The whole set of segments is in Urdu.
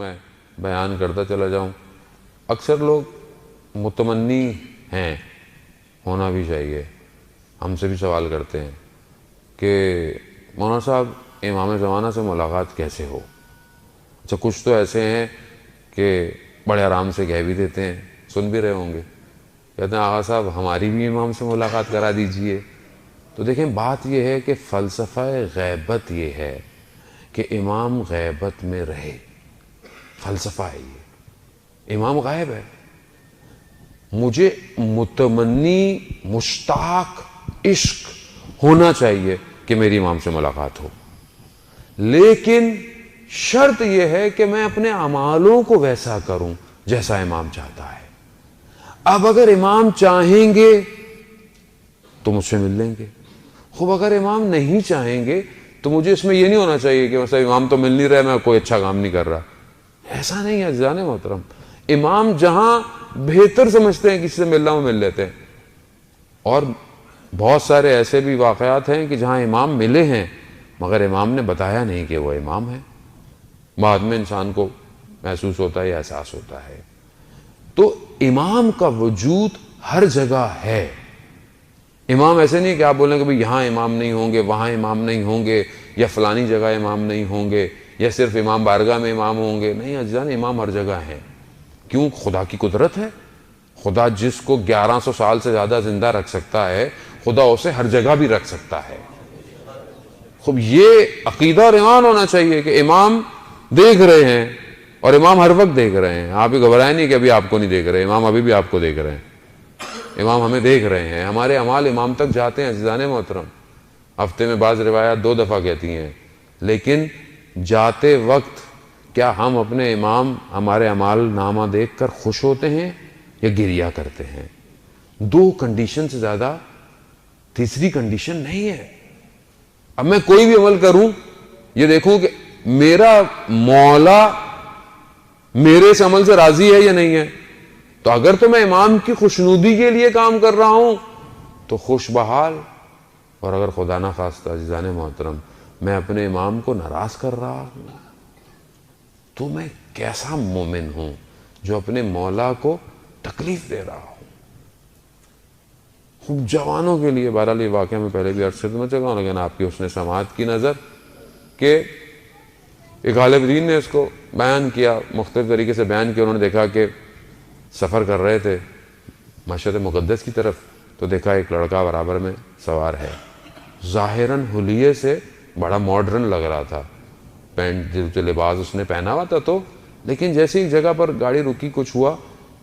میں بیان کرتا چلا جاؤں. اکثر لوگ متمنی ہیں، ہونا بھی چاہیے، ہم سے بھی سوال کرتے ہیں کہ مولانا صاحب امام زمانہ سے ملاقات کیسے ہو. اچھا کچھ تو ایسے ہیں کہ بڑے آرام سے کہہ بھی دیتے ہیں، سن بھی رہے ہوں گے، کہتے ہیں آغا صاحب ہماری بھی امام سے ملاقات کرا دیجئے. تو دیکھیں بات یہ ہے کہ فلسفہ غیبت یہ ہے کہ امام غیبت میں رہے. فلسفہ ہے یہ، امام غائب ہے. مجھے متمنی مشتاق عشق ہونا چاہیے کہ میری امام سے ملاقات ہو، لیکن شرط یہ ہے کہ میں اپنے اعمالوں کو ویسا کروں جیسا امام چاہتا ہے. اب اگر امام چاہیں گے تو مجھ سے مل لیں گے، خوب اگر امام نہیں چاہیں گے تو مجھے اس میں یہ نہیں ہونا چاہیے کہ مثلا امام تو مل نہیں رہا، میں کوئی اچھا کام نہیں کر رہا. ایسا نہیں ہے عزیزان محترم. امام جہاں بہتر سمجھتے ہیں کسی سے ملنا وہ مل لیتے ہیں. اور بہت سارے ایسے بھی واقعات ہیں کہ جہاں امام ملے ہیں مگر امام نے بتایا نہیں کہ وہ امام ہے، بعد میں انسان کو محسوس ہوتا ہے یا احساس ہوتا ہے. تو امام کا وجود ہر جگہ ہے. امام ایسے نہیں کہ آپ بولیں کہ بھئی یہاں امام نہیں ہوں گے، وہاں امام نہیں ہوں گے، یا فلانی جگہ امام نہیں ہوں گے، یا صرف امام بارگاہ میں امام ہوں گے. نہیں عزیزان، امام ہر جگہ ہیں. کیوں؟ خدا کی قدرت ہے. خدا جس کو 1100 سال سے زیادہ زندہ رکھ سکتا ہے خدا اسے ہر جگہ بھی رکھ سکتا ہے. خوب یہ عقیدہ اور ایمان ہونا چاہیے کہ امام دیکھ رہے ہیں، اور امام ہر وقت دیکھ رہے ہیں. آپ ہی گھبرائیں نہیں کہ ابھی آپ کو نہیں دیکھ رہے، امام ابھی بھی آپ کو دیکھ رہے ہیں. امام ہمیں دیکھ رہے ہیں، ہمارے اعمال امام تک جاتے ہیں عزیزان محترم. ہفتے میں بعض روایات 2 دفعہ کہتی ہیں، لیکن جاتے وقت کیا ہم اپنے امام ہمارے اعمال نامہ دیکھ کر خوش ہوتے ہیں یا گریہ کرتے ہیں؟ 2 کنڈیشن سے زیادہ تیسری کنڈیشن نہیں ہے. اب میں کوئی بھی عمل کروں یہ دیکھوں کہ میرا مولا میرے اس عمل سے راضی ہے یا نہیں ہے. تو اگر تو میں امام کی خوشنودی کے لیے کام کر رہا ہوں تو خوش بحال، اور اگر خدا نہ خواستہ عزیزان محترم میں اپنے امام کو ناراض کر رہا ہوں تو میں کیسا مومن ہوں جو اپنے مولا کو تکلیف دے رہا ہوں. خوب جوانوں کے لیے بہرحال یہ واقعہ میں پہلے بھی عرض میں چکا ہوں، لیکن آپ کی حسن سماعت کی نظر کہ ایک غالب دین نے اس کو بیان کیا، مختلف طریقے سے بیان کیا. انہوں نے دیکھا کہ سفر کر رہے تھے مشہد مقدس کی طرف، تو دیکھا ایک لڑکا برابر میں سوار ہے، ظاہراً حلیے سے بڑا ماڈرن لگ رہا تھا، پینٹ جو لباس اس نے پہنا ہوا تھا. تو لیکن جیسے ایک جگہ پر گاڑی رکی، کچھ ہوا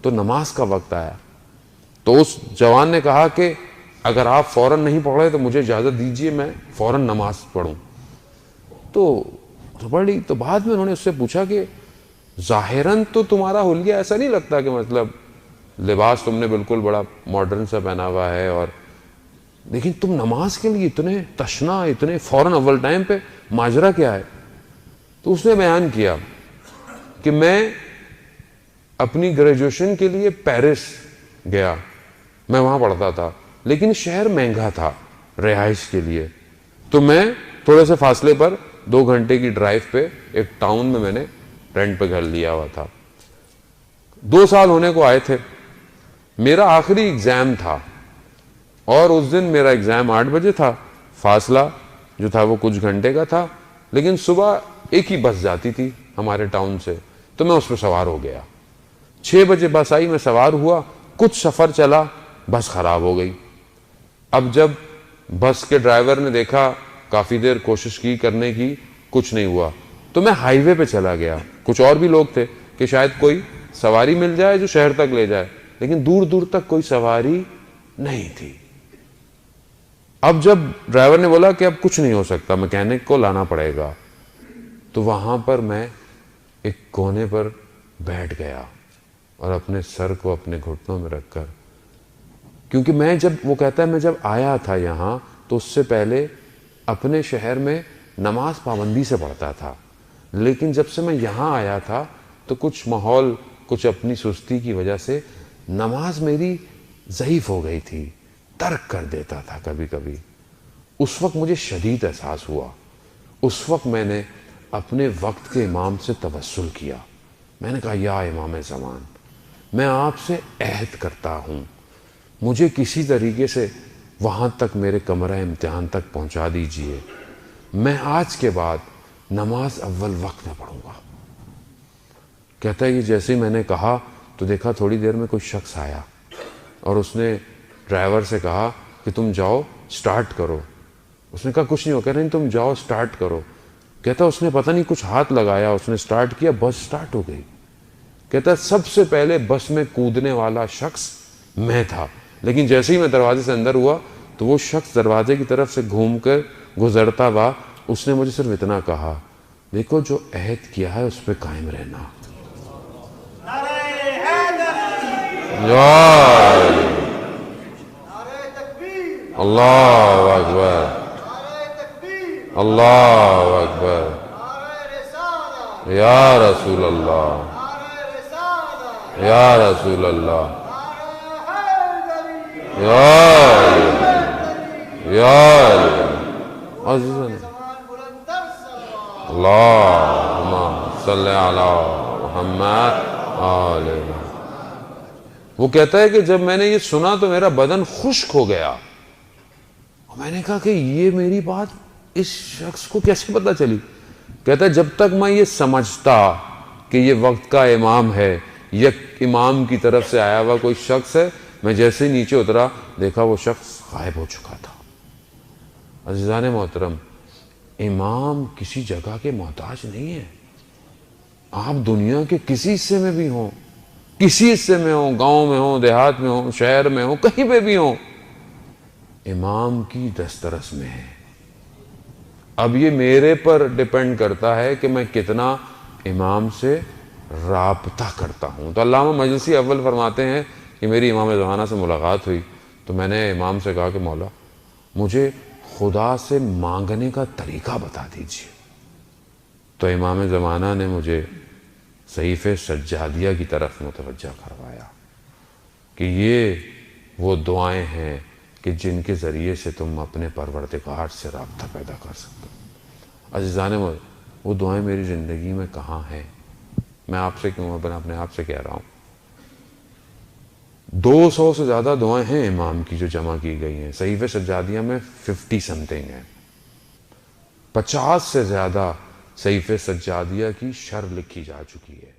تو نماز کا وقت آیا. تو اس جوان نے کہا کہ اگر آپ فوراً نہیں پڑھ رہے تو مجھے اجازت دیجئے میں فوراً نماز پڑھوں. تو پڑھی. تو بعد میں انہوں نے اس سے پوچھا کہ ظاہراً تو تمہارا حلیہ ایسا نہیں لگتا کہ مطلب لباس تم نے بالکل بڑا ماڈرن سا پہنا ہوا ہے، اور لیکن تم نماز کے لیے اتنے تشنا، اتنے فوراً اول ٹائم پہ، ماجرا کیا ہے؟ تو اس نے بیان کیا کہ میں اپنی گریجویشن کے لیے پیرس گیا، میں وہاں پڑھتا تھا، لیکن شہر مہنگا تھا رہائش کے لیے. تو میں تھوڑے سے فاصلے پر 2 گھنٹے کی ڈرائیو پہ ایک ٹاؤن میں نے رینٹ پہ گھر لیا ہوا تھا. 2 سال ہونے کو آئے تھے. میرا آخری ایگزام تھا، اور اس دن میرا ایگزام 8 بجے تھا. فاصلہ جو تھا وہ کچھ گھنٹے کا تھا، لیکن صبح ایک ہی بس جاتی تھی ہمارے ٹاؤن سے، تو میں اس پہ سوار ہو گیا. 6 بجے بس آئی، میں سوار ہوا، کچھ سفر چلا، بس خراب ہو گئی. اب جب بس کے ڈرائیور نے دیکھا، کافی دیر کوشش کی کرنے کی، کچھ نہیں ہوا، تو میں ہائی وے پہ چلا گیا. کچھ اور بھی لوگ تھے کہ شاید کوئی سواری مل جائے جو شہر تک لے جائے، لیکن دور دور تک کوئی سواری نہیں تھی. اب جب ڈرائیور نے بولا کہ اب کچھ نہیں ہو سکتا، میکینک کو لانا پڑے گا، تو وہاں پر میں ایک کونے پر بیٹھ گیا اور اپنے سر کو اپنے گھٹنوں میں رکھ کر، کیونکہ میں جب وہ کہتا ہے میں جب آیا تھا یہاں تو اس سے پہلے اپنے شہر میں نماز پابندی سے پڑھتا تھا، لیکن جب سے میں یہاں آیا تھا تو کچھ ماحول، کچھ اپنی سستی کی وجہ سے نماز میری ضعیف ہو گئی تھی، ترک کر دیتا تھا کبھی کبھی. اس وقت مجھے شدید احساس ہوا. اس وقت میں نے اپنے وقت کے امام سے توسل کیا میں نے کہا یا امام زمان، میں آپ سے عہد کرتا ہوں مجھے کسی طریقے سے وہاں تک میرے کمرہ امتحان تک پہنچا دیجئے، میں آج کے بعد نماز اول وقت میں پڑھوں گا۔ کہتا ہے یہ جیسے ہی میں نے کہا تو دیکھا تھوڑی دیر میں کوئی شخص آیا اور اس نے ڈرائیور سے کہا کہ تم جاؤ سٹارٹ کرو۔ اس نے کہا کچھ نہیں ہو، کہہ رہے تم جاؤ سٹارٹ کرو۔ کہتا اس نے پتہ نہیں کچھ ہاتھ لگایا، اس نے سٹارٹ کیا، بس سٹارٹ ہو گئی۔ کہتا سب سے پہلے بس میں کودنے والا شخص میں تھا، لیکن جیسے ہی میں دروازے سے اندر ہوا تو وہ شخص دروازے کی طرف سے گھوم کر گزرتا ہوا، اس نے مجھے صرف اتنا کہا دیکھو جو عہد کیا ہے اس پہ قائم رہنا۔ اللہ اکبر، اللہ اکبر، یا رسول اللہ، یا رسول اللہ، یا عزیزاً اللہم صلی علی محمد آل محمد۔ وہ کہتا ہے کہ جب میں نے یہ سنا تو میرا بدن خشک ہو گیا، اور میں نے کہا کہ یہ میری بات اس شخص کو کیسے پتہ چلی؟ کہتا ہے جب تک میں یہ سمجھتا کہ یہ وقت کا امام ہے، یک امام کی طرف سے آیا ہوا کوئی شخص ہے، میں جیسے ہی نیچے اترا دیکھا وہ شخص غائب ہو چکا تھا۔ عزیزان محترم، امام کسی جگہ کے محتاج نہیں ہے۔ آپ دنیا کے کسی حصے میں بھی ہوں، کسی حصے میں ہوں، گاؤں میں ہوں، دیہات میں ہوں، شہر میں ہوں، کہیں پہ بھی ہوں، امام کی دسترس میں ہے۔ اب یہ میرے پر ڈیپینڈ کرتا ہے کہ میں کتنا امام سے رابطہ کرتا ہوں۔ تو علامہ مجلسی اول فرماتے ہیں کہ میری امام زمانہ سے ملاقات ہوئی تو میں نے امام سے کہا کہ مولا مجھے خدا سے مانگنے کا طریقہ بتا دیجیے۔ تو امام زمانہ نے مجھے صحیفے سجادیہ کی طرف متوجہ کروایا کہ یہ وہ دعائیں ہیں کہ جن کے ذریعے سے تم اپنے پروردگار سے رابطہ پیدا کر سکتے ہو۔ عزیزان وہ دعائیں میری زندگی میں کہاں ہیں؟ میں آپ سے کیوں اپنے آپ سے کہہ رہا ہوں، 200 سے زیادہ دعائیں ہیں امام کی جو جمع کی گئی ہیں، صحیفے سجادیہ میں 50 سمتنگ ہیں، 50 سے زیادہ صحیفے سجادیہ کی شرح لکھی جا چکی ہے۔